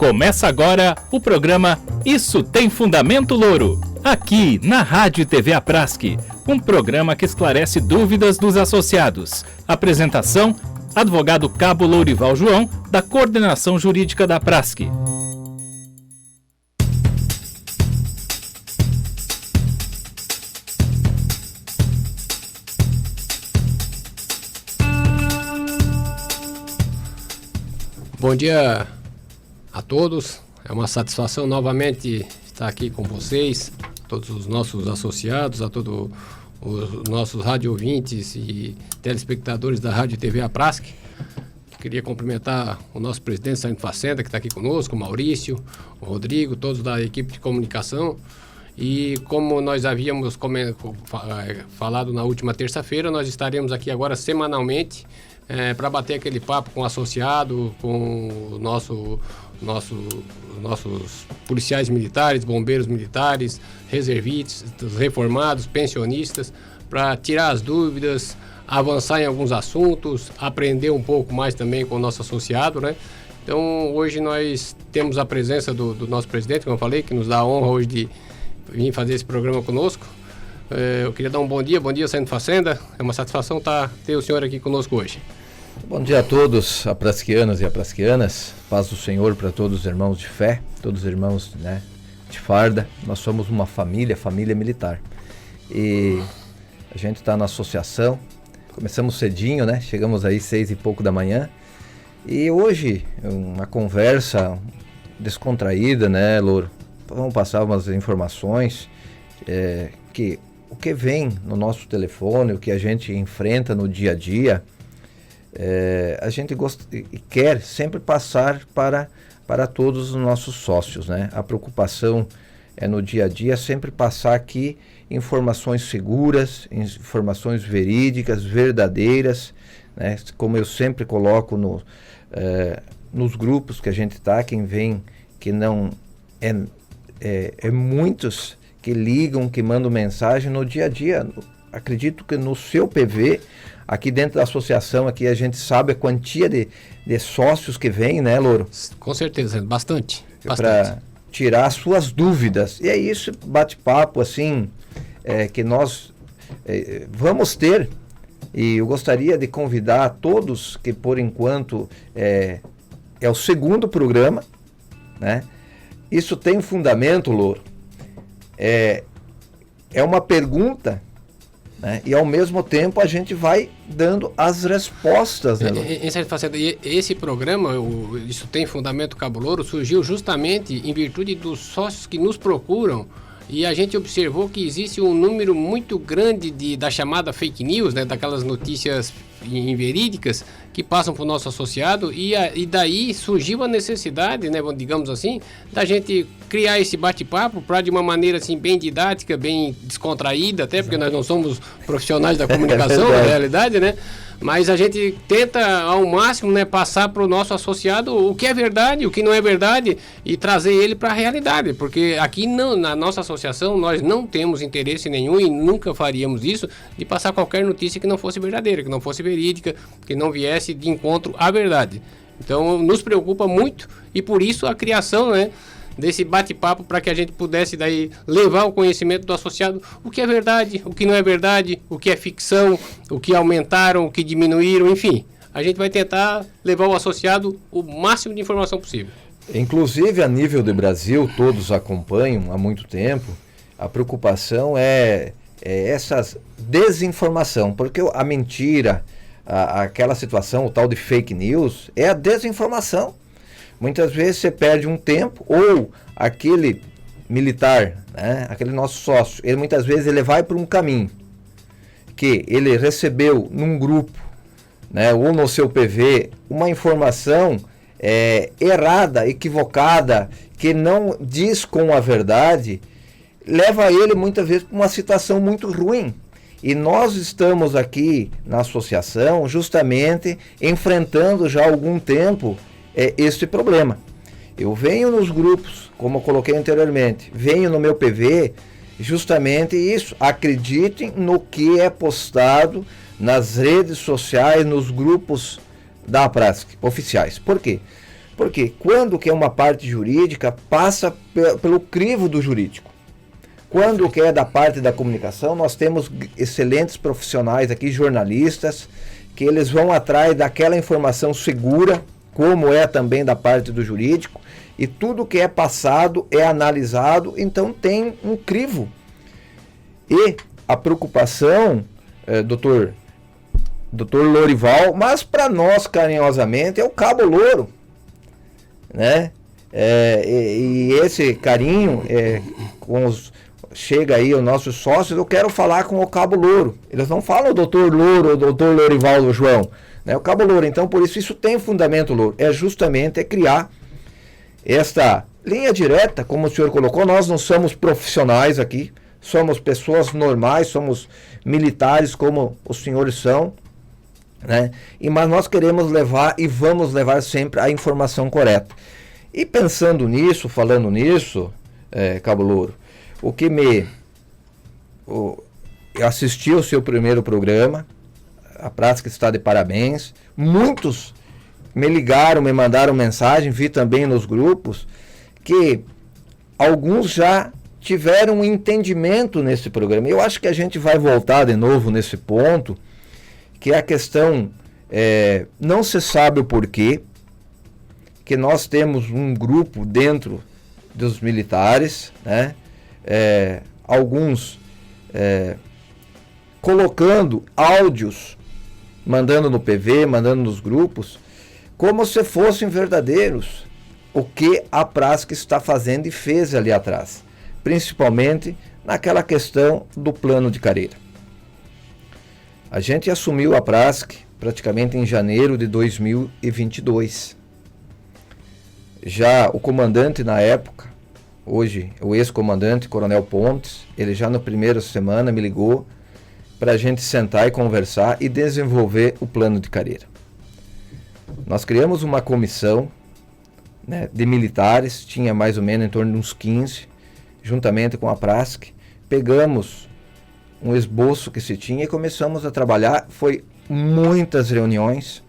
Começa agora o programa Isso Tem Fundamento Louro, aqui na Rádio e TV Aprasque, um programa que esclarece dúvidas dos associados. Apresentação, advogado Cabo Lourival João, da Coordenação Jurídica da Aprasque. Bom dia a todos, é uma satisfação novamente estar aqui com vocês, todos os nossos associados, a todos os nossos rádio ouvintes e telespectadores da Rádio e TV Aprasque. Queria cumprimentar o nosso presidente Sargento Facenda, que está aqui conosco, o Maurício, o Rodrigo, todos da equipe de comunicação. E como nós havíamos falado na última terça-feira, nós estaremos aqui agora semanalmente para bater aquele papo com o associado, com nossos policiais militares, bombeiros militares, reservistas, reformados, pensionistas, para tirar as dúvidas, avançar em alguns assuntos, aprender um pouco mais também com o nosso associado, né? Então, hoje nós temos a presença do nosso presidente, como eu falei, que nos dá a honra hoje de vir fazer esse programa conosco. Eu queria dar um bom dia, Sargento Facenda. É uma satisfação ter o senhor aqui conosco hoje. Bom dia a todos, aprasquianas e aprasquianas. Paz do Senhor para todos os irmãos de fé, todos os irmãos, de farda. Nós somos uma família militar. E a gente está na associação. Começamos cedinho, Chegamos aí 6 e pouco da manhã. E hoje, uma conversa descontraída, Louro? Vamos passar umas informações que o que vem no nosso telefone, o que a gente enfrenta no dia a dia, a gente quer sempre passar para todos os nossos sócios, A preocupação é no dia a dia sempre passar aqui informações seguras, informações verídicas, verdadeiras, Como eu sempre coloco nos grupos que a gente está, quem vem, que não é muitos que ligam, que mandam mensagem no dia a dia. Acredito que no seu PV, aqui dentro da associação, aqui a gente sabe a quantia de sócios que vem, Louro? Com certeza, bastante. Para tirar as suas dúvidas. E é isso, bate-papo assim, que nós vamos ter. E eu gostaria de convidar a todos que por enquanto é o segundo programa, Isso tem fundamento, Louro. É uma pergunta, e ao mesmo tempo a gente vai dando as respostas, Louro? Esse programa, Isso Tem Fundamento Cabo Louro, surgiu justamente em virtude dos sócios que nos procuram. E a gente observou que existe um número muito grande da chamada fake news, daquelas notícias inverídicas que passam para o nosso associado, e daí surgiu a necessidade, digamos assim, da gente criar esse bate-papo para de uma maneira assim, bem didática, bem descontraída, até porque nós não somos profissionais da comunicação, na realidade, Mas a gente tenta ao máximo passar para o nosso associado o que é verdade, o que não é verdade, e trazer ele para a realidade, porque aqui na nossa associação nós não temos interesse nenhum e nunca faríamos isso de passar qualquer notícia que não fosse verdadeira, que não fosse verídica, que não viesse de encontro à verdade. Então nos preocupa muito e por isso a criação, desse bate-papo para que a gente pudesse daí levar o conhecimento do associado o que é verdade, o que não é verdade, o que é ficção, o que aumentaram, o que diminuíram, enfim. A gente vai tentar levar o associado o máximo de informação possível. Inclusive a nível do Brasil, todos acompanham há muito tempo, a preocupação é essa desinformação, porque a mentira, aquela situação, o tal de fake news, é a desinformação. Muitas vezes você perde um tempo, ou aquele militar, aquele nosso sócio, muitas vezes ele vai por um caminho que ele recebeu num grupo, ou no seu PV, uma informação errada, equivocada, que não diz com a verdade, leva ele muitas vezes para uma situação muito ruim. E nós estamos aqui na associação justamente enfrentando já há algum tempo este problema. Eu venho nos grupos, como eu coloquei anteriormente, venho no meu PV, justamente isso, acreditem no que é postado nas redes sociais, nos grupos da Aprasque oficiais. Por quê? Porque quando que é uma parte jurídica, passa pelo crivo do jurídico. Quando que é da parte da comunicação, nós temos excelentes profissionais aqui, jornalistas, que eles vão atrás daquela informação segura, como é também da parte do jurídico, e tudo que é passado é analisado, então tem um crivo. E a preocupação, doutor Lorival, mas para nós carinhosamente é o Cabo Louro, né? E esse carinho, chega aí os nossos sócios, eu quero falar com o Cabo Louro. Eles não falam o doutor Louro ou o doutor Lorival ou João, né? O Cabo Louro. Então, por isso tem fundamento, Louro. É justamente criar esta linha direta, como o senhor colocou. Nós não somos profissionais aqui, somos pessoas normais, somos militares como os senhores são, né? Mas nós queremos levar e vamos levar sempre a informação correta. E pensando nisso, falando nisso, Cabo Louro, eu assisti o seu primeiro programa, a prática está de parabéns. Muitos me ligaram, me mandaram mensagem, vi também nos grupos, que alguns já tiveram um entendimento nesse programa. Eu acho que a gente vai voltar de novo nesse ponto, que é a questão, não se sabe o porquê, que nós temos um grupo dentro dos militares, né? Alguns colocando áudios, mandando no PV, mandando nos grupos, como se fossem verdadeiros, o que a Prasc está fazendo e fez ali atrás, principalmente naquela questão do plano de carreira. A gente assumiu a Prasc praticamente em janeiro de 2022. Já o comandante na época, hoje o ex-comandante, Coronel Pontes, ele já na primeira semana me ligou para a gente sentar e conversar e desenvolver o plano de carreira. Nós criamos uma comissão, né, de militares, tinha mais ou menos em torno de uns 15, juntamente com a Prasc, pegamos um esboço que se tinha e começamos a trabalhar. Foi muitas reuniões,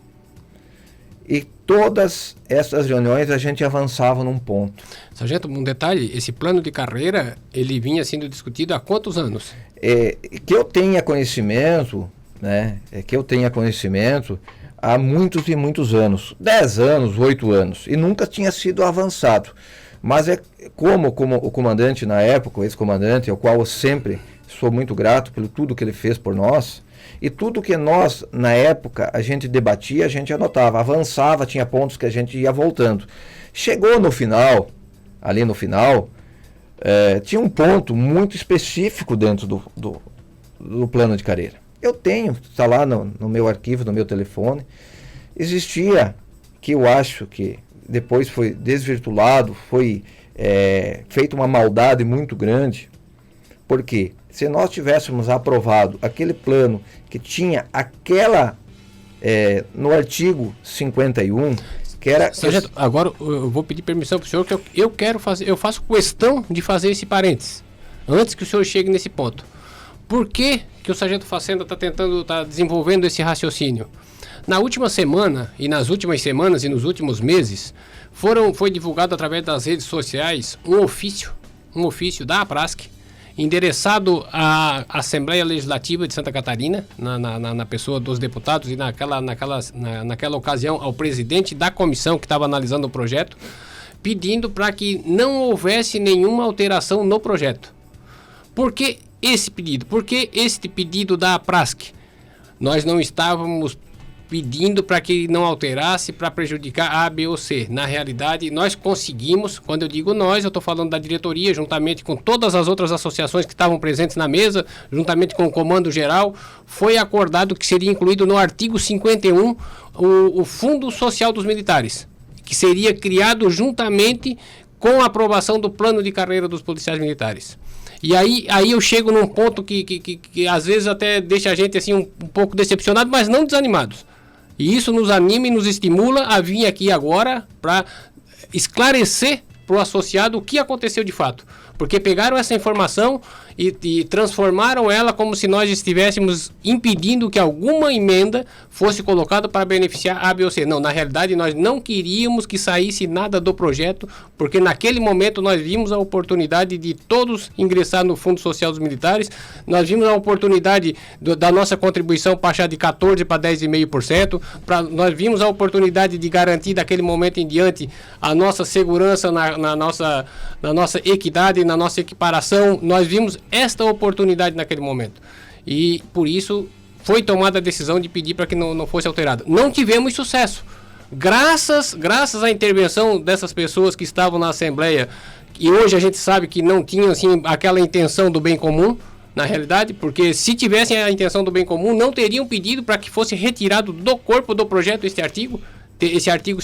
e todas essas reuniões a gente avançava num ponto. Sargento, um detalhe, esse plano de carreira, ele vinha sendo discutido há quantos anos? Que eu tenha conhecimento, né, há muitos e muitos anos, 10 anos, 8 anos, e nunca tinha sido avançado. Mas como o comandante na época, o ex-comandante, ao qual eu sempre sou muito grato pelo tudo que ele fez por nós, e tudo que nós, na época, a gente debatia, a gente anotava, avançava, tinha pontos que a gente ia voltando. Chegou no final, ali no final, tinha um ponto muito específico dentro do plano de carreira. Eu tenho, está lá no meu arquivo, no meu telefone, existia, que eu acho que depois foi desvirtuado, foi feita uma maldade muito grande, porque se nós tivéssemos aprovado aquele plano que tinha aquela, no artigo 51, que era... Sargento, agora eu vou pedir permissão para o senhor, que eu faço questão de fazer esse parênteses, antes que o senhor chegue nesse ponto. Por que o Sargento Facenda está desenvolvendo esse raciocínio? Na última semana, e nas últimas semanas e nos últimos meses, foi divulgado através das redes sociais um ofício da APRASC, endereçado à Assembleia Legislativa de Santa Catarina, na pessoa dos deputados, e naquela ocasião ao presidente da comissão que estava analisando o projeto, pedindo para que não houvesse nenhuma alteração no projeto. Por que esse pedido? Por que este pedido da APRASC? Nós não estávamos pedindo para que não alterasse para prejudicar A, B ou C. Na realidade, nós conseguimos, quando eu digo nós, eu estou falando da diretoria, juntamente com todas as outras associações que estavam presentes na mesa, juntamente com o Comando Geral, foi acordado que seria incluído no artigo 51 o Fundo Social dos Militares, que seria criado juntamente com a aprovação do plano de carreira dos policiais militares. E aí eu chego num ponto que às vezes até deixa a gente assim um pouco decepcionado, mas não desanimados. E isso nos anima e nos estimula a vir aqui agora para esclarecer para o associado o que aconteceu de fato. Porque pegaram essa informação e transformaram ela como se nós estivéssemos impedindo que alguma emenda fosse colocada para beneficiar A, B ou C. Não, na realidade nós não queríamos que saísse nada do projeto, porque naquele momento nós vimos a oportunidade de todos ingressar no Fundo Social dos Militares, nós vimos a oportunidade da nossa contribuição baixar de 14% para 10,5%, nós vimos a oportunidade de garantir daquele momento em diante a nossa segurança na nossa equidade, na nossa equiparação. Nós vimos esta oportunidade naquele momento. E por isso foi tomada a decisão de pedir para que não fosse alterado. Não tivemos sucesso. Graças à intervenção dessas pessoas que estavam na Assembleia, e hoje a gente sabe que não tinham assim, aquela intenção do bem comum, na realidade, porque se tivessem a intenção do bem comum, não teriam pedido para que fosse retirado do corpo do projeto este artigo. Esse artigo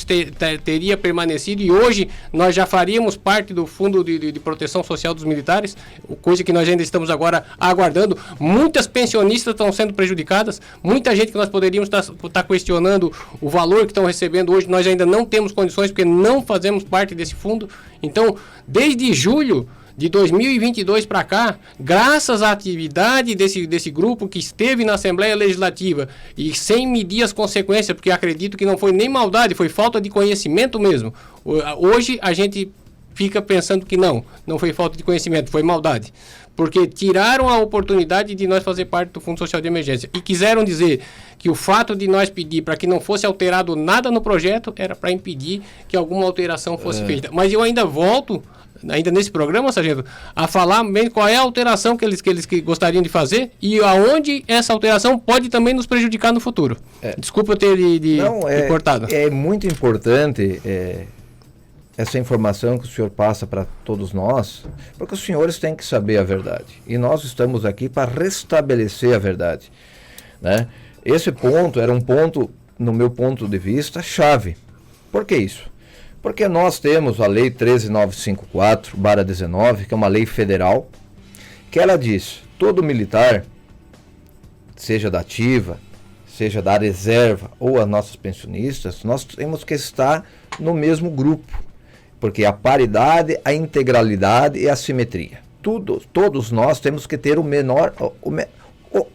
teria permanecido e hoje nós já faríamos parte do Fundo de Proteção Social dos Militares, coisa que nós ainda estamos agora aguardando. Muitas pensionistas estão sendo prejudicadas, muita gente que nós poderíamos estar questionando o valor que estão recebendo hoje, nós ainda não temos condições porque não fazemos parte desse fundo. Então, desde julho de 2022 para cá, graças à atividade desse grupo que esteve na Assembleia Legislativa e sem medir as consequências, porque acredito que não foi nem maldade, foi falta de conhecimento mesmo. Hoje a gente fica pensando que não foi falta de conhecimento, foi maldade. Porque tiraram a oportunidade de nós fazer parte do Fundo Social de Emergência. E quiseram dizer que o fato de nós pedir para que não fosse alterado nada no projeto era para impedir que alguma alteração fosse feita. Mas eu ainda volto, ainda nesse programa, sargento, a falar bem qual é a alteração que eles gostariam de fazer e aonde essa alteração pode também nos prejudicar no futuro. Desculpa eu ter cortado. É muito importante essa informação que o senhor passa para todos nós, porque os senhores têm que saber a verdade. E nós estamos aqui para restabelecer a verdade, né? Esse ponto era um ponto, no meu ponto de vista, chave. Por que isso? Porque nós temos a Lei 13.954/19, que é uma lei federal, que ela diz, todo militar, seja da ativa, seja da reserva ou as nossas pensionistas, nós temos que estar no mesmo grupo, porque a paridade, a integralidade e a simetria. Todos nós temos que ter o menor,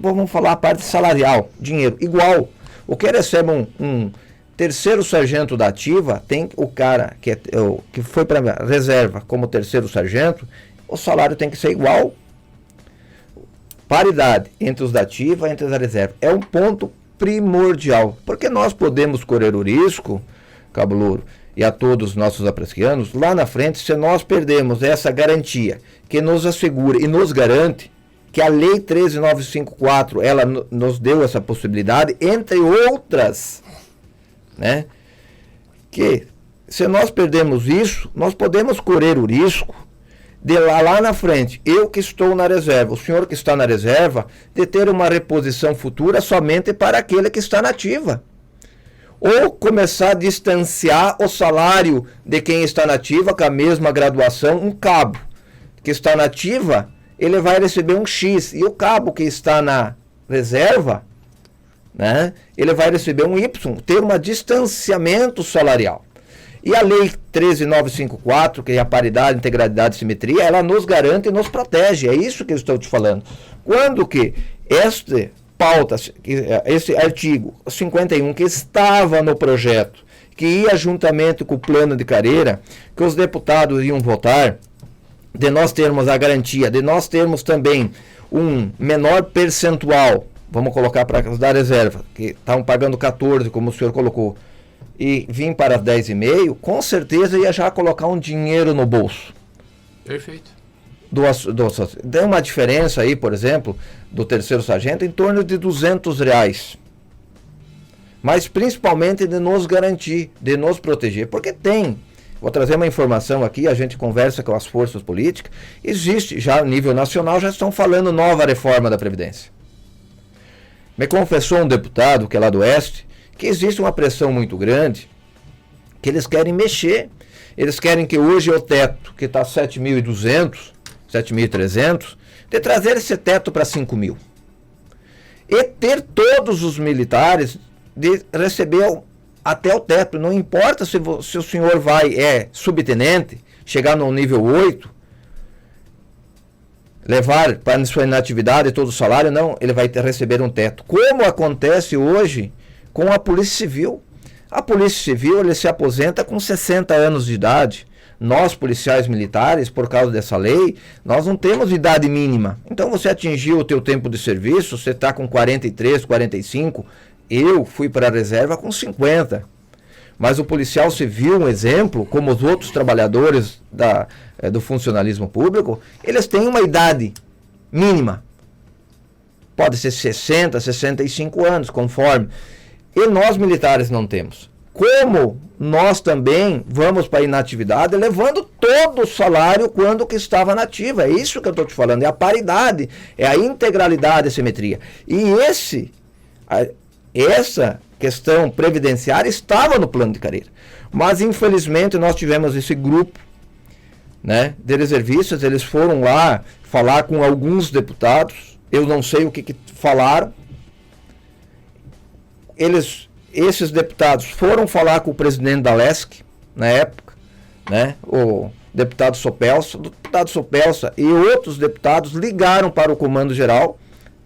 vamos falar a parte salarial, dinheiro, igual. O que recebe um terceiro sargento da ativa, tem o cara que foi para a reserva como terceiro sargento, o salário tem que ser igual. Paridade entre os da ativa e entre os da reserva. É um ponto primordial, porque nós podemos correr o risco, Cabo Louro, e a todos os nossos aprecianos, lá na frente, se nós perdemos essa garantia que nos assegura e nos garante, que a Lei 13.954, ela nos deu essa possibilidade, entre outras, né? Que se nós perdemos isso, nós podemos correr o risco de lá na frente, eu que estou na reserva, o senhor que está na reserva, de ter uma reposição futura somente para aquele que está na ativa. Ou começar a distanciar o salário de quem está na ativa com a mesma graduação, um cabo que está na ativa, ele vai receber um X, e o cabo que está na reserva, né, ele vai receber um Y, ter um distanciamento salarial. E a Lei 13.954, que é a paridade, integralidade e simetria, ela nos garante e nos protege, é isso que eu estou te falando. Quando que esse artigo 51 que estava no projeto, que ia juntamente com o plano de carreira, que os deputados iam votar, de nós termos a garantia, de nós termos também um menor percentual, vamos colocar para os da reserva, que estavam pagando 14, como o senhor colocou, e vim para 10,5, com certeza ia já colocar um dinheiro no bolso. Perfeito. Tem uma diferença aí, por exemplo, do terceiro sargento em torno de R$200. Mas principalmente de nos garantir, de nos proteger. Porque tem, vou trazer uma informação aqui, a gente conversa com as forças políticas, existe já a nível nacional, já estão falando nova reforma da Previdência. Me confessou um deputado, que é lá do Oeste, que existe uma pressão muito grande, que eles querem mexer. Eles querem que hoje o teto, que está 7.200, 7.300, de trazer esse teto para 5.000. E ter todos os militares de receber até o teto. Não importa se o senhor subtenente, chegar no nível 8, levar para sua inatividade todo o salário, não, ele vai receber um teto. Como acontece hoje com a Polícia Civil. A Polícia Civil, ele se aposenta com 60 anos de idade. Nós, policiais militares, por causa dessa lei, nós não temos idade mínima. Então você atingiu o teu tempo de serviço, você está com 43, 45, eu fui para a reserva com 50. Mas o policial civil, um exemplo, como os outros trabalhadores do funcionalismo público, eles têm uma idade mínima. Pode ser 60, 65 anos, conforme. E nós militares não temos. Como nós também vamos para a inatividade, levando todo o salário quando que estava nativa. É isso que eu estou te falando, é a paridade, é a integralidade, a simetria. E essa questão previdenciária estava no plano de carreira. Mas, infelizmente, nós tivemos esse grupo, né, de reservistas, eles foram lá falar com alguns deputados, eu não sei o que falaram. Esses deputados foram falar com o presidente da LESC, na época, né, o deputado Sopelsa. O deputado Sopelsa e outros deputados ligaram para o Comando Geral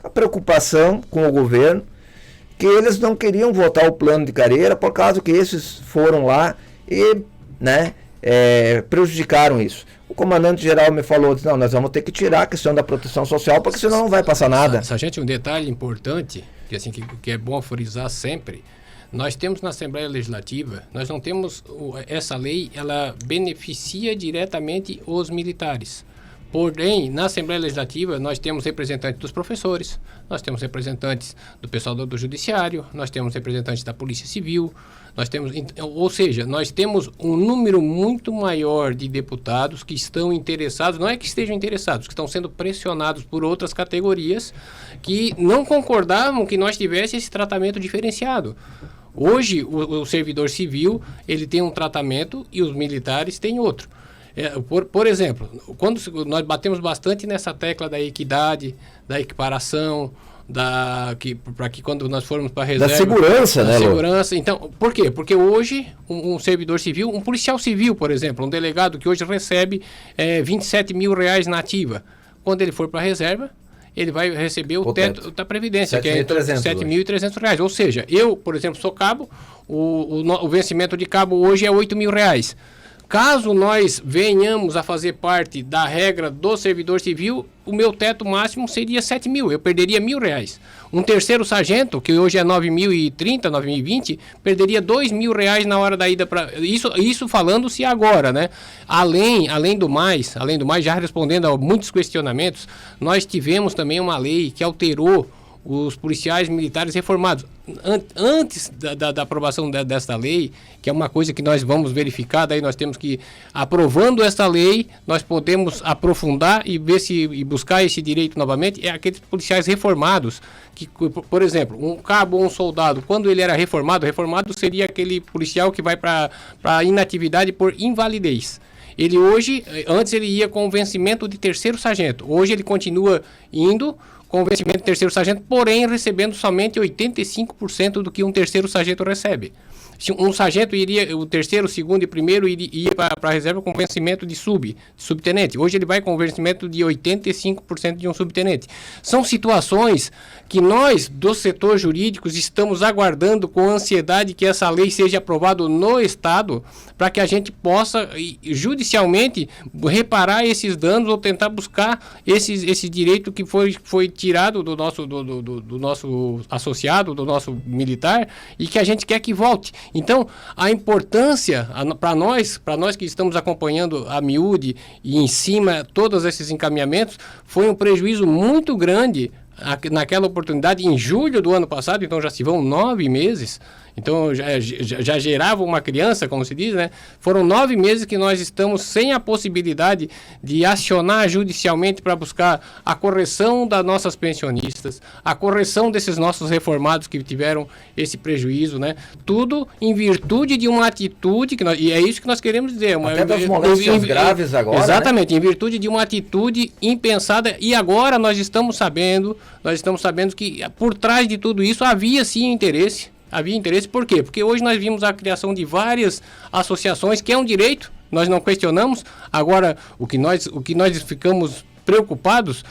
a preocupação com o governo, que eles não queriam votar o plano de carreira por causa que esses foram lá e, né, prejudicaram isso. O comandante-geral me falou, disse, não, nós vamos ter que tirar a questão da proteção social, porque senão não vai passar nada. Sargento, um detalhe importante, que é bom frisar sempre, nós temos na Assembleia Legislativa, nós não temos, essa lei, ela beneficia diretamente os militares. Porém, na Assembleia Legislativa, nós temos representantes dos professores, nós temos representantes do pessoal do Judiciário, nós temos representantes da Polícia Civil, nós temos, ou seja, nós temos um número muito maior de deputados que estão interessados, não é que estejam interessados, que estão sendo pressionados por outras categorias que não concordavam que nós tivéssemos esse tratamento diferenciado. Hoje, o servidor civil, ele tem um tratamento e os militares têm outro. Por exemplo, quando nós batemos bastante nessa tecla da equidade, da equiparação, para que quando nós formos para a reserva... Da segurança, né, segurança. Então, por quê? Porque hoje, um servidor civil, um policial civil, por exemplo, um delegado que hoje recebe 27 mil reais na ativa, quando ele for para a reserva, ele vai receber o teto da Previdência, que é R$ 7.300. Ou seja, eu, por exemplo, sou cabo, o vencimento de cabo hoje é R$ 8 mil. Caso nós venhamos a fazer parte da regra do servidor civil, o meu teto máximo seria 7 mil, eu perderia R$ 1.000. Um terceiro sargento, que hoje é 9.030, 9.020, perderia R$ 2.000 na hora da ida para... Isso falando-se agora, né? Além do mais, já respondendo a muitos questionamentos, nós tivemos também uma lei que alterou os policiais militares reformados. Antes da aprovação desta lei, que é uma coisa que nós vamos verificar, daí nós temos que, aprovando esta lei, nós podemos aprofundar e ver e buscar esse direito novamente, é aqueles policiais reformados, que, por exemplo, um cabo ou um soldado, quando ele era reformado seria aquele policial que vai para a inatividade por invalidez. Ele hoje, antes ele ia com o vencimento de terceiro sargento, hoje ele continua indo com o vencimento de terceiro sargento, porém recebendo somente 85% do que um terceiro sargento recebe. Se um sargento iria, o terceiro, o segundo e o primeiro ia para a reserva com vencimento de subtenente. Hoje ele vai com vencimento de 85% de um subtenente. São situações que nós, do setor jurídicos, estamos aguardando com ansiedade que essa lei seja aprovada no Estado, para que a gente possa, judicialmente, reparar esses danos ou tentar buscar esse direito que foi tirado do nosso associado, do nosso militar, e que a gente quer que volte. Então, a importância para nós que estamos acompanhando a miúde e em cima todos esses encaminhamentos, foi um prejuízo muito grande naquela oportunidade em julho do ano passado, então já se vão 9 meses, então já gerava uma criança, como se diz, né? Foram 9 meses que nós estamos sem a possibilidade de acionar judicialmente para buscar a correção das nossas pensionistas, a correção desses nossos reformados que tiveram esse prejuízo, né? Tudo em virtude de uma atitude, e é isso que nós queremos dizer. Até das molestias graves agora, exatamente, né? Em virtude de uma atitude impensada, e agora nós estamos sabendo que por trás de tudo isso havia sim interesse. Havia interesse, por quê? Porque hoje nós vimos a criação de várias associações, que é um direito, nós não questionamos. Agora, o que nós ficamos preocupados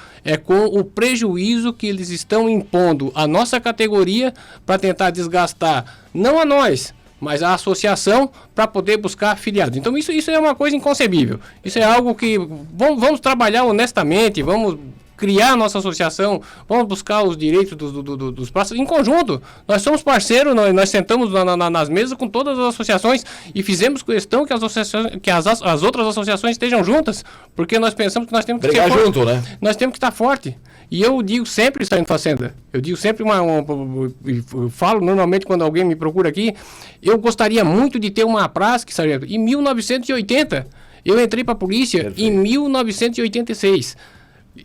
com o prejuízo que eles estão impondo à nossa categoria para tentar desgastar, não a nós, mas a associação, para poder buscar afiliados. Então isso é uma coisa inconcebível. Isso é algo que vamos trabalhar honestamente, vamos criar a nossa associação, vamos buscar os direitos dos praças em conjunto. Nós somos parceiros, nós sentamos nas mesas com todas as associações e fizemos questão que as outras associações estejam juntas, porque nós pensamos que nós temos que brigar ser forte, junto, né? Nós temos que estar forte. E eu digo sempre, Sargento Facenda, eu digo sempre eu falo normalmente quando alguém me procura aqui, eu gostaria muito de ter uma Prasc, Sargento, em 1980. Eu entrei para a polícia Perfeito. Em 1986.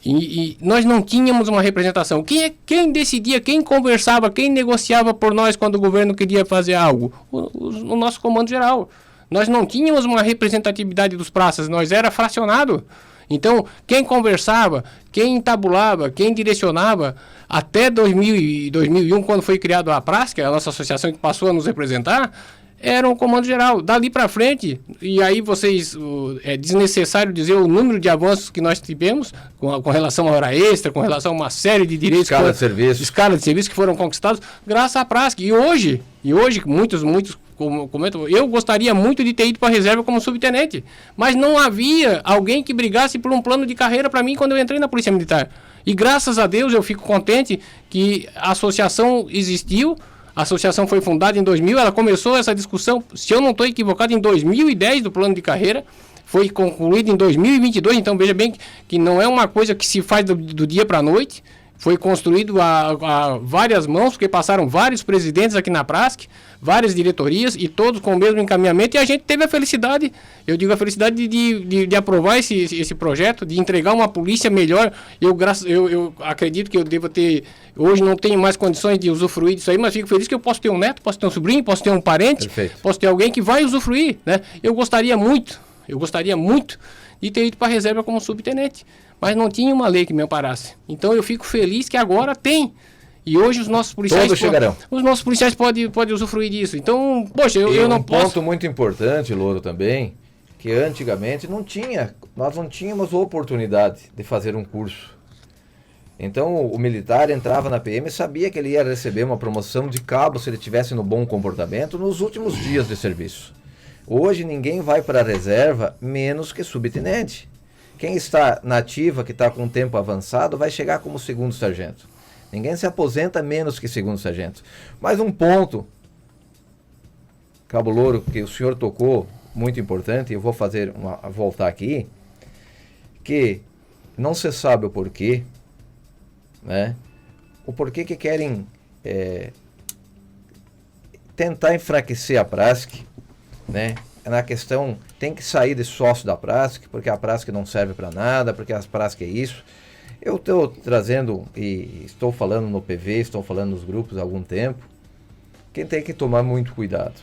E nós não tínhamos uma representação. Quem decidia, quem conversava, quem negociava por nós quando o governo queria fazer algo? O nosso comando geral. Nós não tínhamos uma representatividade dos praças, nós era fracionado. Então, quem conversava, quem entabulava, quem direcionava, até 2001, quando foi criada a Prasc, a nossa associação que passou a nos representar, era um comando geral. Dali para frente, e aí é desnecessário dizer o número de avanços que nós tivemos com relação à hora extra, com relação a uma série de direitos... Escala de serviço que foram conquistados graças à Prasc. E hoje muitos comentam, eu gostaria muito de ter ido para a reserva como subtenente, mas não havia alguém que brigasse por um plano de carreira para mim quando eu entrei na Polícia Militar. E graças a Deus eu fico contente que a associação existiu. A associação foi fundada em 2000, ela começou essa discussão, se eu não estou equivocado, em 2010 do plano de carreira, foi concluído em 2022, então veja bem que não é uma coisa que se faz do dia para a noite, foi construído a várias mãos, porque passaram vários presidentes aqui na Prasc, várias diretorias e todos com o mesmo encaminhamento, e a gente teve a felicidade, eu digo a felicidade de aprovar esse projeto, de entregar uma polícia melhor. Eu acredito que eu devo ter, hoje não tenho mais condições de usufruir disso aí, mas fico feliz que eu posso ter um neto, posso ter um sobrinho, posso ter um parente, Perfeito. Posso ter alguém que vai usufruir, né? Eu gostaria muito de ter ido para a reserva como subtenente, mas não tinha uma lei que me amparasse. Então eu fico feliz que agora tem. E hoje os nossos policiais... Todos chegarão. Os nossos policiais podem usufruir disso. Então, poxa, eu não posso... Um ponto muito importante, Louro, também, que antigamente nós não tínhamos oportunidade de fazer um curso. Então o militar entrava na PM e sabia que ele ia receber uma promoção de cabo se ele tivesse no bom comportamento nos últimos dias de serviço. Hoje ninguém vai para a reserva menos que subtenente. Quem está na ativa, que está com tempo avançado, vai chegar como segundo sargento. Ninguém se aposenta menos que segundo sargento. Mas um ponto, Cabo Louro, que o senhor tocou, muito importante, eu vou voltar aqui, que não se sabe o porquê, né? O porquê que querem tentar enfraquecer a Prasc, né? Na questão, tem que sair de sócio da Prasc, porque a Prasc não serve para nada, porque a Prasc é isso. Eu estou trazendo, e estou falando no PV, estou falando nos grupos há algum tempo, quem tem que tomar muito cuidado.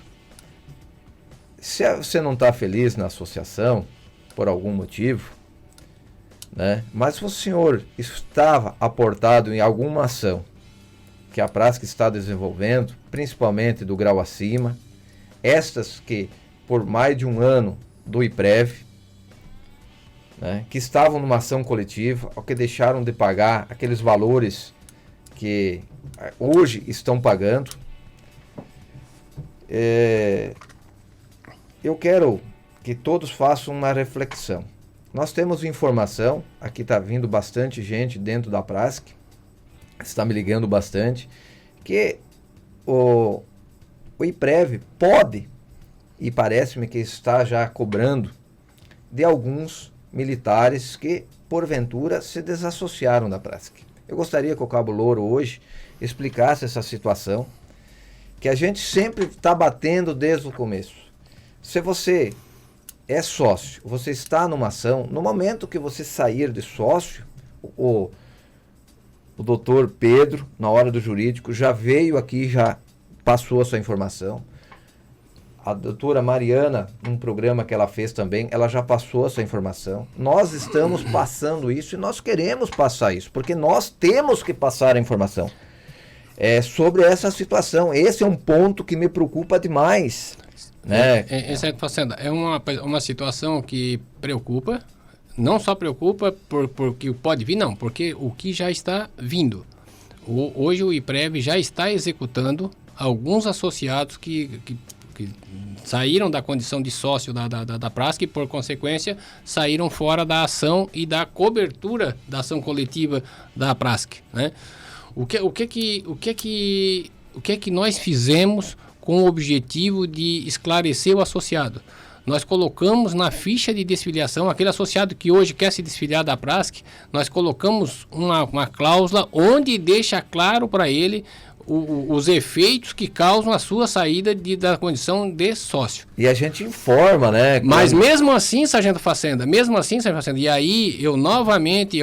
Se você não está feliz na associação, por algum motivo, né? Mas se o senhor estava aportado em alguma ação que a Prasc está desenvolvendo, principalmente do grau acima, estas que por mais de um ano do IPREV, né, que estavam numa ação coletiva, ou que deixaram de pagar aqueles valores que hoje estão pagando. Eu quero que todos façam uma reflexão. Nós temos informação, aqui está vindo bastante gente dentro da Prasc, está me ligando bastante, que o IPREV pode, e parece-me que está já cobrando, de alguns militares que, porventura, se desassociaram da Prasc. Eu gostaria que o Cabo Louro hoje explicasse essa situação, que a gente sempre está batendo desde o começo. Se você é sócio, você está numa ação, no momento que você sair de sócio, o doutor Pedro, na hora do jurídico, já veio aqui, já passou a sua informação. A doutora Mariana, num programa que ela fez também, ela já passou essa informação. Nós estamos passando isso e nós queremos passar isso, porque nós temos que passar a informação sobre essa situação. Esse é um ponto que me preocupa demais. Né? É uma situação que preocupa, não só preocupa porque pode vir, não, porque o que já está vindo. Hoje o IPREV já está executando alguns associados que saíram da condição de sócio da Prasc e, por consequência, saíram fora da ação e da cobertura da ação coletiva da Prasc, né? O que é que nós fizemos com o objetivo de esclarecer o associado? Nós colocamos na ficha de desfiliação, aquele associado que hoje quer se desfiliar da Prasc, nós colocamos uma cláusula onde deixa claro para ele os efeitos que causam a sua saída da condição de sócio. E a gente informa, né? Mas mesmo assim, Sargento Facenda, e aí eu novamente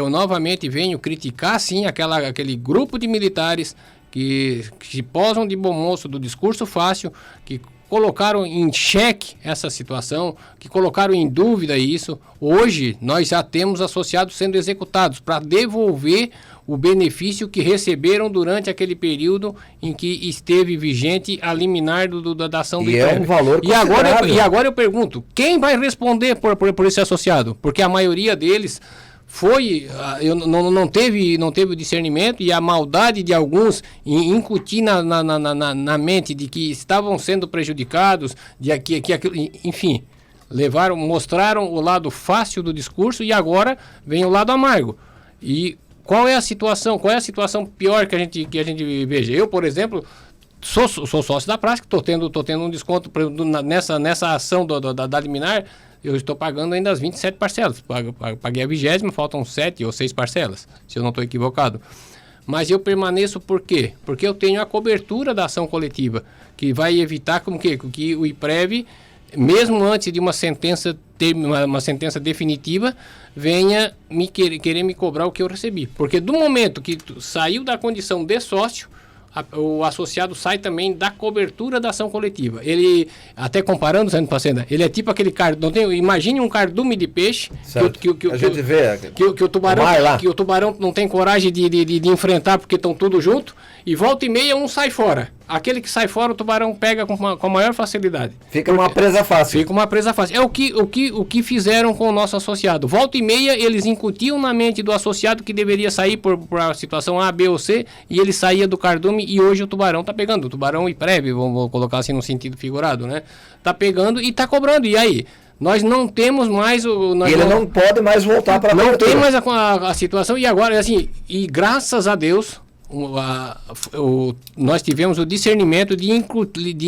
venho criticar, sim, aquele grupo de militares que se posam de bom moço do discurso fácil, que colocaram em xeque essa situação, que colocaram em dúvida isso. Hoje nós já temos associados sendo executados para devolver o benefício que receberam durante aquele período em que esteve vigente a liminar da ação do IPREV. É um valor considerável. E agora eu pergunto, quem vai responder por esse associado? Porque a maioria deles não teve o discernimento e a maldade de alguns em incutir na mente de que estavam sendo prejudicados, enfim, mostraram o lado fácil do discurso e agora vem o lado amargo. E qual é a situação pior que a gente veja? Eu, por exemplo, sou sócio da Prasc, estou tendo um desconto nessa ação da liminar. Eu estou pagando ainda as 27 parcelas. Paguei a 20ª, faltam 7 ou 6 parcelas, se eu não estou equivocado. Mas eu permaneço por quê? Porque eu tenho a cobertura da ação coletiva, que vai evitar que o IPREV, mesmo antes de uma sentença definitiva, venha querer me cobrar o que eu recebi. Porque do momento que saiu da condição de sócio, o associado sai também da cobertura da ação coletiva. Ele, até comparando, Sargento Facenda, ele é tipo aquele cardume. Imagine um cardume de peixe que o tubarão não tem coragem de enfrentar porque estão tudo junto, e volta e meia um sai fora. Aquele que sai fora, o tubarão pega com a maior facilidade. Fica uma presa fácil. É o que fizeram com o nosso associado. Volta e meia, eles incutiam na mente do associado que deveria sair por a situação A, B ou C, e ele saía do cardume, e hoje o tubarão está pegando. O tubarão IPREV, vamos colocar assim no sentido figurado, né? Está pegando e está cobrando. E aí? Nós não temos mais não pode mais voltar para a Não tem mais a situação. E agora, assim, e graças a Deus, nós tivemos o discernimento de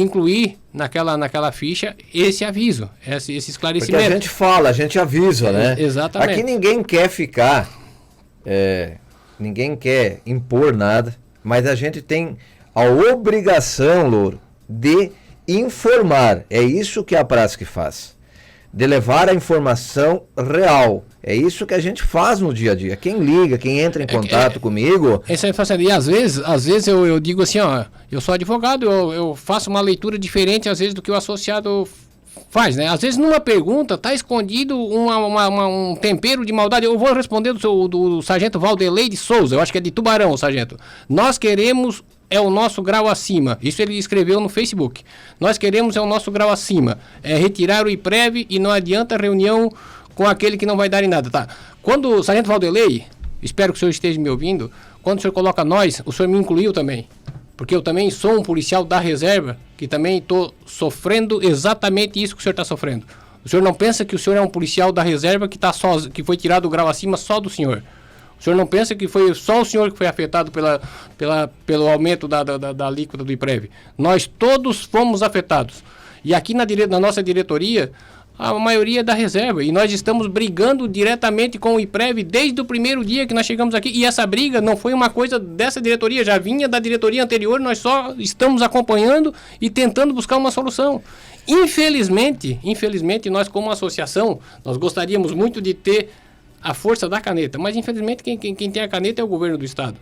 incluir naquela ficha esse aviso, esse esclarecimento. Porque a gente avisa, né? Exatamente. Aqui ninguém quer ninguém quer impor nada, mas a gente tem a obrigação, Louro, de informar. É isso que a Prasc faz, de levar a informação real. É isso que a gente faz no dia a dia. Quem liga, quem entra em contato comigo... E às vezes eu digo assim, ó, eu sou advogado, eu faço uma leitura diferente às vezes do que o associado faz, né? Às vezes numa pergunta está escondido um tempero de maldade. Eu vou responder do sargento Valdelei de Souza, eu acho que é de Tubarão, sargento. Nós queremos... é o nosso grau acima. Isso ele escreveu no Facebook. Nós queremos o nosso grau acima. É retirar o IPREV e não adianta reunião com aquele que não vai dar em nada, tá? Quando o sargento Valdelei, espero que o senhor esteja me ouvindo, quando o senhor coloca nós, o senhor me incluiu também. Porque eu também sou um policial da reserva, que também estou sofrendo exatamente isso que o senhor está sofrendo. O senhor não pensa que o senhor é um policial da reserva que foi tirado o grau acima só do senhor. O senhor não pensa que foi só o senhor que foi afetado pelo aumento da alíquota do IPREV. Nós todos fomos afetados. E aqui na nossa diretoria, a maioria é da reserva. E nós estamos brigando diretamente com o IPREV desde o primeiro dia que nós chegamos aqui. E essa briga não foi uma coisa dessa diretoria, já vinha da diretoria anterior. Nós só estamos acompanhando e tentando buscar uma solução. Infelizmente, nós como associação, nós gostaríamos muito de ter a força da caneta, mas infelizmente quem tem a caneta é o governo do estado.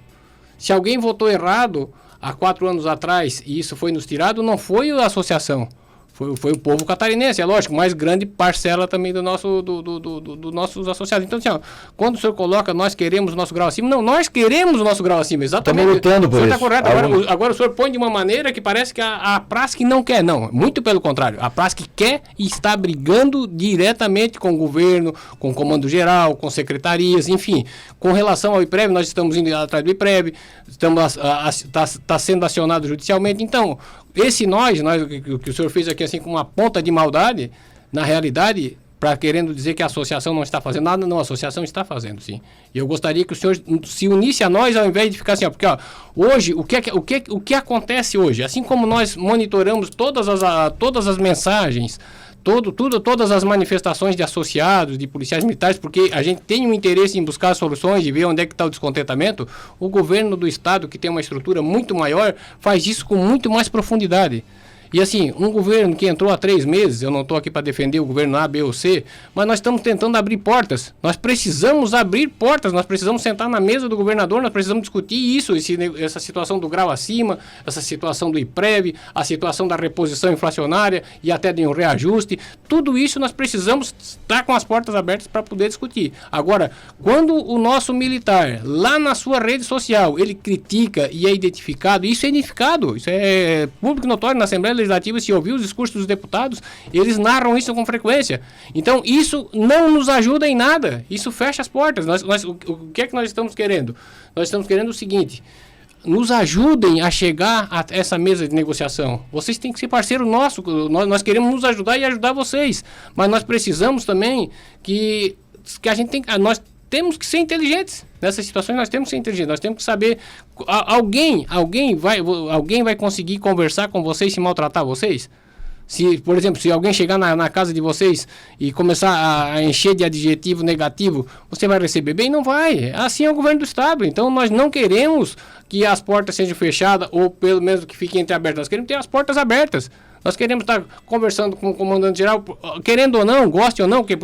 Se alguém votou errado há 4 anos atrás e isso foi nos tirado, não foi a associação, Foi o povo catarinense, é lógico, mais grande parcela também dos nossos associados. Então, assim, ó, quando o senhor coloca, nós queremos o nosso grau acima, não, nós queremos o nosso grau acima, exatamente. Estamos lutando por isso. Está correto. Agora o senhor põe de uma maneira que parece que a Prasc não quer, não, muito pelo contrário, a Prasc quer e está brigando diretamente com o governo, com o comando geral, com secretarias, enfim, com relação ao IPREV, nós estamos indo atrás do IPREV, está sendo acionado judicialmente, então, esse nós, o que o senhor fez aqui assim com uma ponta de maldade, na realidade, para querendo dizer que a associação não está fazendo nada, não, a associação está fazendo, sim. E eu gostaria que o senhor se unisse a nós ao invés de ficar assim, ó, porque ó, hoje, o que acontece hoje? Assim como nós monitoramos todas as mensagens, todas as manifestações de associados, de policiais militares, porque a gente tem um interesse em buscar soluções, de ver onde é que está o descontentamento, o governo do estado, que tem uma estrutura muito maior, faz isso com muito mais profundidade. E assim, um governo que entrou há 3 meses, eu não estou aqui para defender o governo A, B ou C, mas nós estamos tentando abrir portas. Nós precisamos abrir portas, nós precisamos sentar na mesa do governador, nós precisamos discutir isso, essa situação do grau acima, essa situação do IPREV, a situação da reposição inflacionária e até de um reajuste. Tudo isso nós precisamos estar com as portas abertas para poder discutir. Agora, quando o nosso militar, lá na sua rede social, ele critica e é identificado, isso é identificado, isso é público notório na Assembleia Legislativa, se ouvir os discursos dos deputados, eles narram isso com frequência. Então, isso não nos ajuda em nada. Isso fecha as portas. O que é que nós estamos querendo? Nós estamos querendo o seguinte: nos ajudem a chegar a essa mesa de negociação. Vocês têm que ser parceiro nosso. Nós queremos nos ajudar e ajudar vocês. Mas nós precisamos também que a gente tem... Nós temos que ser inteligentes. Nessas situações nós temos que ser inteligentes. Nós temos que saber... Alguém vai conseguir conversar com vocês se maltratar vocês? Se, por exemplo, se alguém chegar na casa de vocês e começar a encher de adjetivo negativo, você vai receber bem? Não vai. Assim é o governo do estado. Então nós não queremos que as portas sejam fechadas ou pelo menos que fiquem entreabertas. Nós queremos ter as portas abertas. Nós queremos estar conversando com o comandante geral, querendo ou não, goste ou não, porque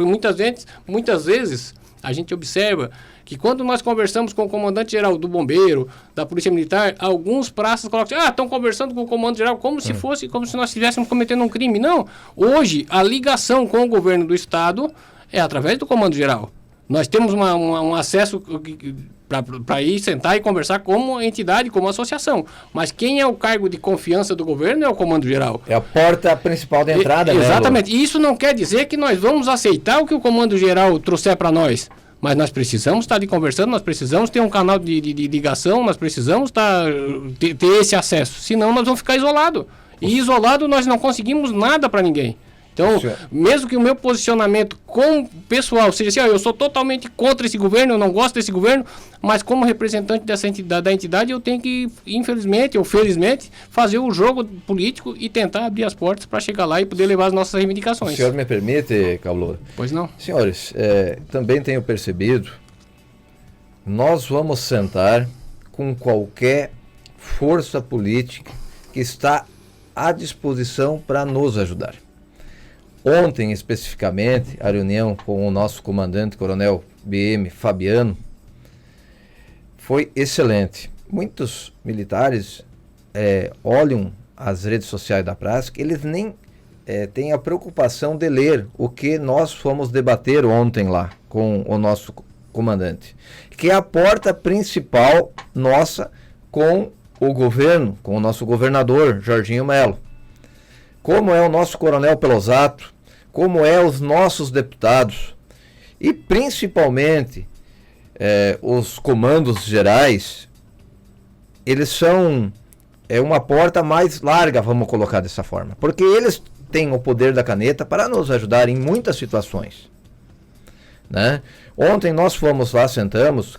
muitas vezes a gente observa que quando nós conversamos com o comandante-geral do bombeiro, da polícia militar, alguns praças colocam assim, estão conversando com o comando-geral como se nós estivéssemos cometendo um crime. Não, hoje a ligação com o governo do estado é através do comando-geral. Nós temos um acesso para ir sentar e conversar como entidade, como associação. Mas quem é o cargo de confiança do governo é o comando-geral. É a porta principal de entrada, né? Exatamente. E isso não quer dizer que nós vamos aceitar o que o comando-geral trouxer para nós. Mas nós precisamos estar conversando, nós precisamos ter um canal de ligação, nós precisamos ter esse acesso. Senão nós vamos ficar isolados. E isolado nós não conseguimos nada para ninguém. Então, mesmo que o meu posicionamento com o pessoal seja assim, eu sou totalmente contra esse governo, eu não gosto desse governo, mas como representante da entidade, eu tenho que, infelizmente ou felizmente, fazer o jogo político e tentar abrir as portas para chegar lá e poder levar as nossas reivindicações. O senhor me permite, Calouro? Pois não. Senhores, também tenho percebido, nós vamos sentar com qualquer força política que está à disposição para nos ajudar. Ontem, especificamente, a reunião com o nosso comandante, coronel BM Fabiano, foi excelente. Muitos militares olham as redes sociais da Prasc, eles nem têm a preocupação de ler o que nós fomos debater ontem lá com o nosso comandante, que é a porta principal nossa com o governo, com o nosso governador, Jorginho Melo. Como é o nosso coronel Pelosato, como é os nossos deputados e principalmente os comandos gerais, eles são uma porta mais larga, vamos colocar dessa forma, porque eles têm o poder da caneta para nos ajudar em muitas situações, né? Ontem nós fomos lá, sentamos,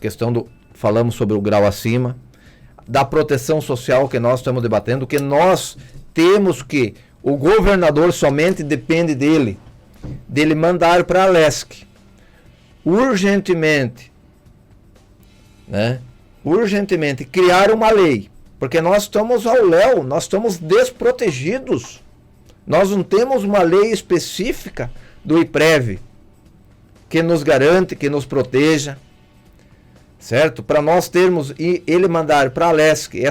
falamos sobre o grau acima, da proteção social que nós estamos debatendo, que nós temos que o governador somente depende dele mandar para a LESC urgentemente criar uma lei, porque nós estamos ao léu, nós estamos desprotegidos, nós não temos uma lei específica do IPREV que nos garante, que nos proteja, certo? Para nós termos, e ele mandar para a LESC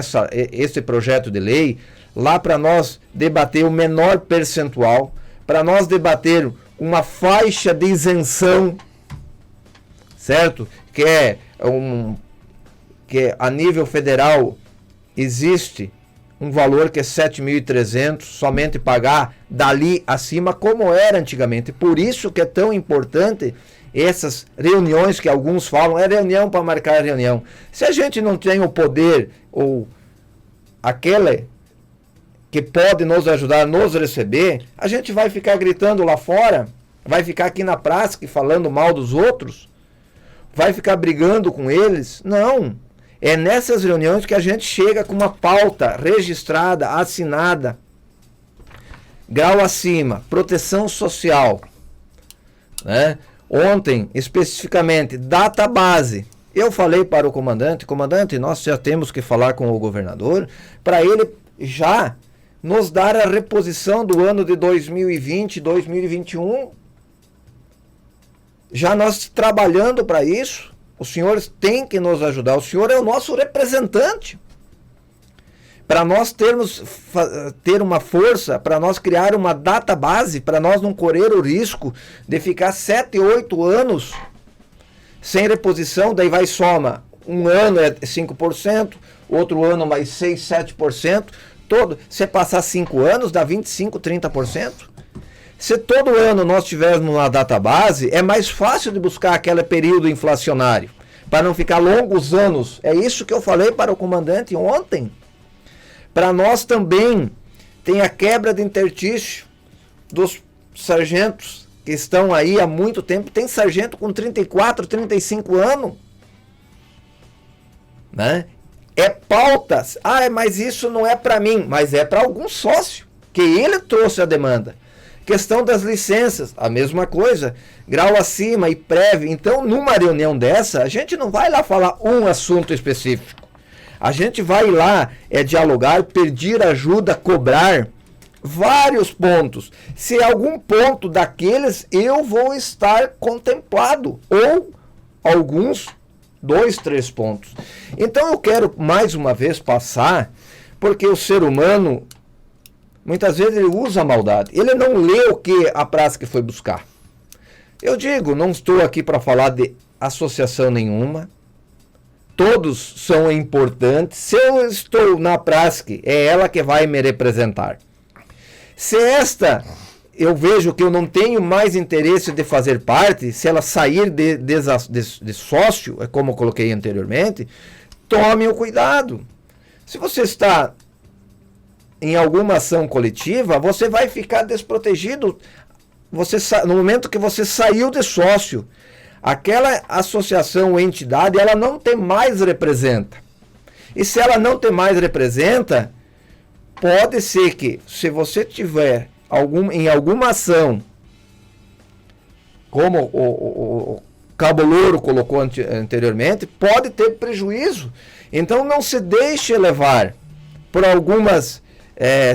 esse projeto de lei, lá para nós debater o menor percentual, para nós debater uma faixa de isenção, certo? Que a nível federal existe um valor que é 7.300, somente pagar dali acima, como era antigamente. Por isso que é tão importante essas reuniões que alguns falam, é reunião para marcar reunião. Se a gente não tem o poder, ou aquele que pode nos ajudar, nos receber, a gente vai ficar gritando lá fora, vai ficar aqui na praça falando mal dos outros, vai ficar brigando com eles. Não. É nessas reuniões que a gente chega com uma pauta registrada, assinada, grau acima, proteção social, né? Ontem, especificamente, data base. Eu falei para o comandante, nós já temos que falar com o governador, para ele já nos dar a reposição do ano de 2020, 2021. Já nós trabalhando para isso. Os senhores têm que nos ajudar. O senhor é o nosso representante. Para nós ter uma força, para nós criar uma data base, para nós não correr o risco de ficar 7, 8 anos sem reposição, daí vai soma. Um ano é 5%, outro ano mais 6, 7%. Se passar 5 anos, dá 25, 30%. Se todo ano nós tivermos uma data base, é mais fácil de buscar aquele período inflacionário, para não ficar longos anos. É isso que eu falei para o comandante ontem. Para nós também tem a quebra de interstício dos sargentos que estão aí há muito tempo. Tem sargento com 34, 35 anos. Né? É pautas. Mas isso não é para mim, mas é para algum sócio, que ele trouxe a demanda. Questão das licenças, a mesma coisa, grau acima e prévio. Então, numa reunião dessa, a gente não vai lá falar um assunto específico. A gente vai lá dialogar, pedir ajuda, cobrar vários pontos. Se algum ponto daqueles eu vou estar contemplado, ou alguns 2, 3 pontos. Então eu quero mais uma vez passar, porque o ser humano muitas vezes ele usa a maldade. Ele não lê o que a prática foi buscar. Eu digo, não estou aqui para falar de associação nenhuma. Todos são importantes. Se eu estou na prática, é ela que vai me representar. Se esta, eu vejo que eu não tenho mais interesse de fazer parte, se ela sair de sócio, é como eu coloquei anteriormente, tome o cuidado. Se você está em alguma ação coletiva, você vai ficar desprotegido. No momento que você saiu de sócio, aquela associação ou entidade, ela não tem mais representa. E se ela não tem mais representa, pode ser que, se você tiver em alguma ação, como o Cabo Louro colocou anteriormente, pode ter prejuízo. Então não se deixe levar por algumas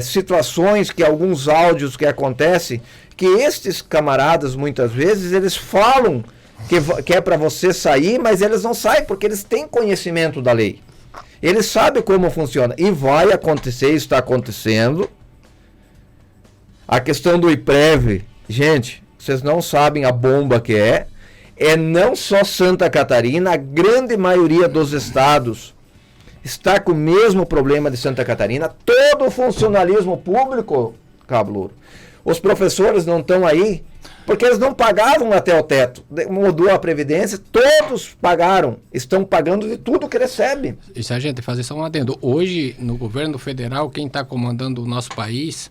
situações, alguns áudios que acontecem, que estes camaradas muitas vezes eles falam que é para você sair, mas eles não saem porque eles têm conhecimento da lei. Eles sabem como funciona. E vai acontecer, está acontecendo. A questão do IPREV, gente, vocês não sabem a bomba que é. É não só Santa Catarina, a grande maioria dos estados está com o mesmo problema de Santa Catarina. Todo o funcionalismo público, Cabo Louro, os professores não estão aí, porque eles não pagavam até o teto. Mudou a Previdência, todos pagaram. Estão pagando de tudo que recebem. E se a gente fazer só um adendo, hoje no governo federal, quem está comandando o nosso país,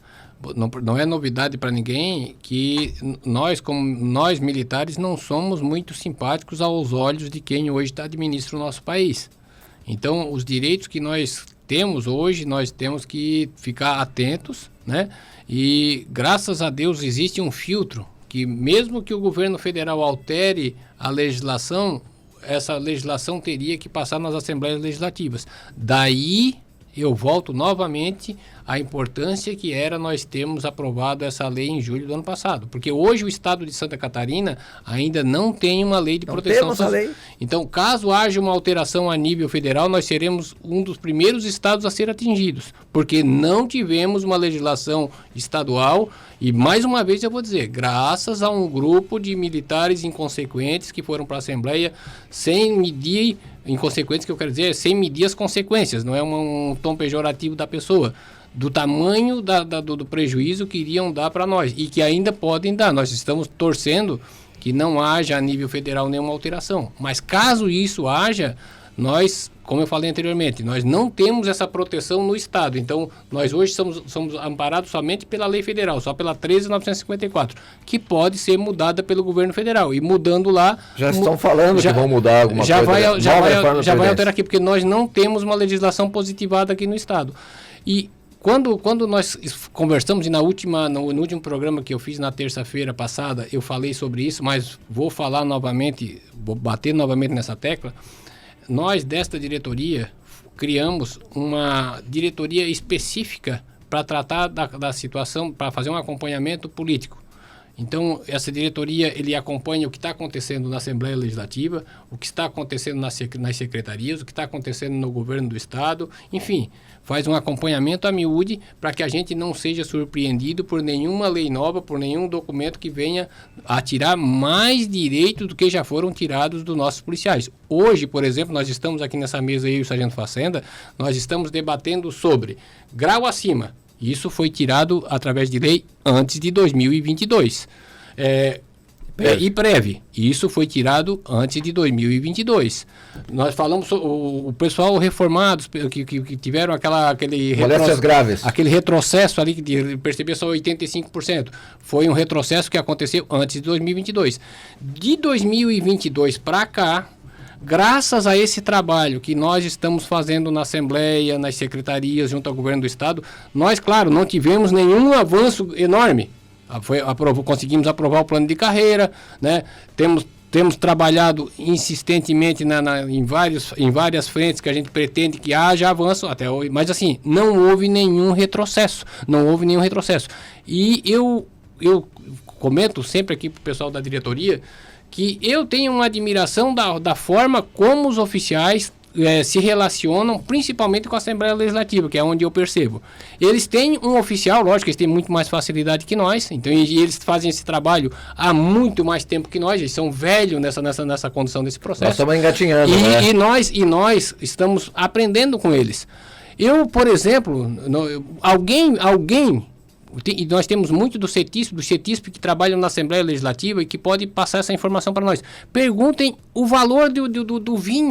não é novidade para ninguém que nós militares não somos muito simpáticos aos olhos de quem hoje administra o nosso país. Então, os direitos que nós temos hoje, nós temos que ficar atentos, né? E graças a Deus existe um filtro que mesmo que o governo federal altere a legislação, essa legislação teria que passar nas assembleias legislativas. Daí eu volto novamente à importância que era nós termos aprovado essa lei em julho do ano passado. Porque hoje o estado de Santa Catarina ainda não tem uma lei de proteção social. Então, caso haja uma alteração a nível federal, nós seremos um dos primeiros estados a ser atingidos. Porque não tivemos uma legislação estadual. E, mais uma vez, eu vou dizer, graças a um grupo de militares inconsequentes que foram para a Assembleia sem medir, inconsequentes que eu quero dizer, sem medir as consequências, não é um tom pejorativo da pessoa, do tamanho do prejuízo que iriam dar para nós e que ainda podem dar. Nós estamos torcendo que não haja a nível federal nenhuma alteração. Mas caso isso haja, nós, como eu falei anteriormente, nós não temos essa proteção no Estado. Então, nós hoje somos amparados somente pela lei federal, só pela 13.954, que pode ser mudada pelo governo federal. E mudando lá... Já estão falando que vão mudar alguma coisa. Já vai alterar aqui, aqui. porque nós não temos uma legislação positivada aqui no Estado. E quando nós conversamos, e no último programa que eu fiz na terça-feira passada, eu falei sobre isso, mas vou falar novamente, vou bater novamente nessa tecla. Nós, desta diretoria, criamos uma diretoria específica para tratar da situação, para fazer um acompanhamento político. Então, essa diretoria, ele acompanha o que está acontecendo na Assembleia Legislativa, o que está acontecendo nas secretarias, o que está acontecendo no governo do Estado, enfim, faz um acompanhamento a miúde para que a gente não seja surpreendido por nenhuma lei nova, por nenhum documento que venha a tirar mais direitos do que já foram tirados dos nossos policiais. Hoje, por exemplo, nós estamos aqui nessa mesa, eu e o Sargento Facenda, nós estamos debatendo sobre grau acima. Isso foi tirado através de lei antes de 2022. E prévio. Isso foi tirado antes de 2022. Nós falamos o pessoal reformados que tiveram aquele retrocesso ali, que percebeu só 85%. Foi um retrocesso que aconteceu antes de 2022. De 2022 para cá, graças a esse trabalho que nós estamos fazendo na Assembleia, nas secretarias, junto ao governo do Estado, nós, claro, não tivemos nenhum avanço enorme. Conseguimos aprovar o plano de carreira, né? Temos trabalhado insistentemente em várias frentes que a gente pretende que haja avanço até hoje, mas assim, não houve nenhum retrocesso. E eu comento sempre aqui para o pessoal da diretoria que eu tenho uma admiração da forma como os oficiais se relacionam, principalmente com a Assembleia Legislativa, que é onde eu percebo. Eles têm um oficial, lógico, eles têm muito mais facilidade que nós, então eles fazem esse trabalho há muito mais tempo que nós, eles são velhos nessa condição desse processo. Nós estamos engatinhando, e nós estamos aprendendo com eles. Eu, por exemplo, e nós temos muito do CETISP que trabalham na Assembleia Legislativa e que pode passar essa informação para nós. Perguntem o valor do vinho